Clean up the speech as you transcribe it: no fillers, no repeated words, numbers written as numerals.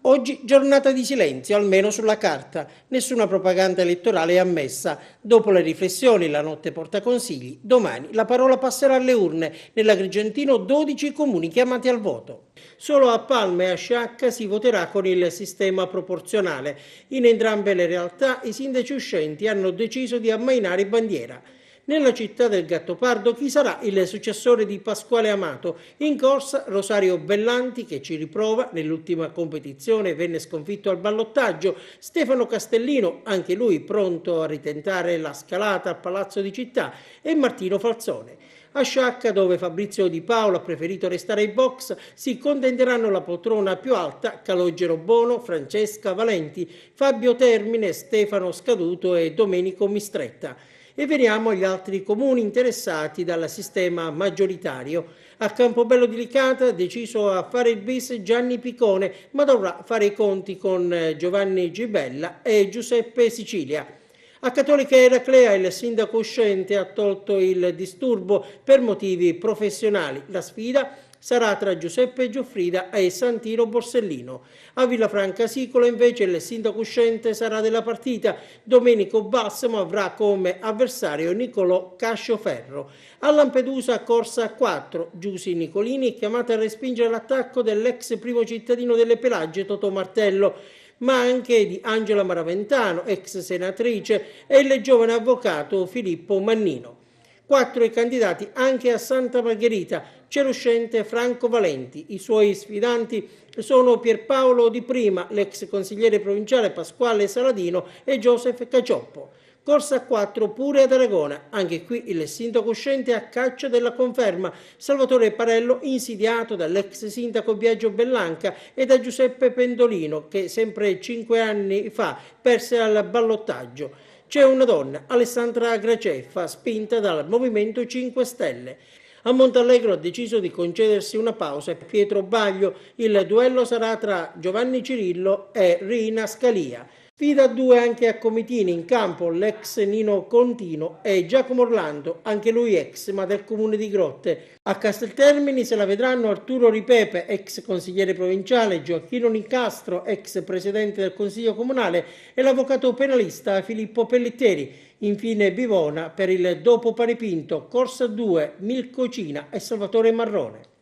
Oggi giornata di silenzio, almeno sulla carta. Nessuna propaganda elettorale è ammessa. Dopo le riflessioni, la notte porta consigli. Domani la parola passerà alle urne. Nell'Agrigentino 12 comuni chiamati al voto. Solo a Palma e a Sciacca si voterà con il sistema proporzionale. In entrambe le realtà i sindaci uscenti hanno deciso di ammainare bandiera. Nella città del Gattopardo chi sarà il successore di Pasquale Amato? In corsa Rosario Bellanti che ci riprova, nell'ultima competizione venne sconfitto al ballottaggio, Stefano Castellino, anche lui pronto a ritentare la scalata a Palazzo di Città, e Martino Falzone. A Sciacca, dove Fabrizio Di Paolo ha preferito restare ai box, si contenderanno la poltrona più alta Calogero Bono, Francesca Valenti, Fabio Termine, Stefano Scaduto e Domenico Mistretta. E veniamo agli altri comuni interessati dal sistema maggioritario. A Campobello di Licata ha deciso a fare il bis Gianni Piccone, ma dovrà fare i conti con Giovanni Gibella e Giuseppe Sicilia. A Cattolica Eraclea il sindaco uscente ha tolto il disturbo per motivi professionali. La sfida sarà tra Giuseppe Gioffrida e Santino Borsellino. A Villafranca Sicola invece il sindaco uscente sarà della partita. Domenico Balsamo avrà come avversario Niccolò Cascioferro. A Lampedusa corsa a 4. Giusy Nicolini è chiamata a respingere l'attacco dell'ex primo cittadino delle Pelagie Totò Martello, ma anche di Angela Maraventano, ex senatrice, e il giovane avvocato Filippo Mannino. 4 i candidati anche a Santa Margherita, c'è l'uscente Franco Valenti. I suoi sfidanti sono Pierpaolo Di Prima, l'ex consigliere provinciale Pasquale Saladino e Joseph Cacioppo. Corsa a 4 pure ad Aragona, anche qui il sindaco uscente a caccia della conferma, Salvatore Parello insidiato dall'ex sindaco Biagio Bellanca e da Giuseppe Pendolino che sempre 5 anni fa perse al ballottaggio. C'è una donna, Alessandra Graceffa, spinta dal Movimento 5 Stelle. A Montallegro ha deciso di concedersi una pausa e Pietro Baglio. Il duello sarà tra Giovanni Cirillo e Rina Scalia. Sfida a 2 anche a Comitini, in campo l'ex Nino Contino e Giacomo Orlando, anche lui ex ma del comune di Grotte. A Casteltermini se la vedranno Arturo Ripepe, ex consigliere provinciale, Gioacchino Nicastro, ex presidente del consiglio comunale e l'avvocato penalista Filippo Pellitteri. Infine Bivona per il dopo Panepinto, Corsa 2, Milcocina e Salvatore Marrone.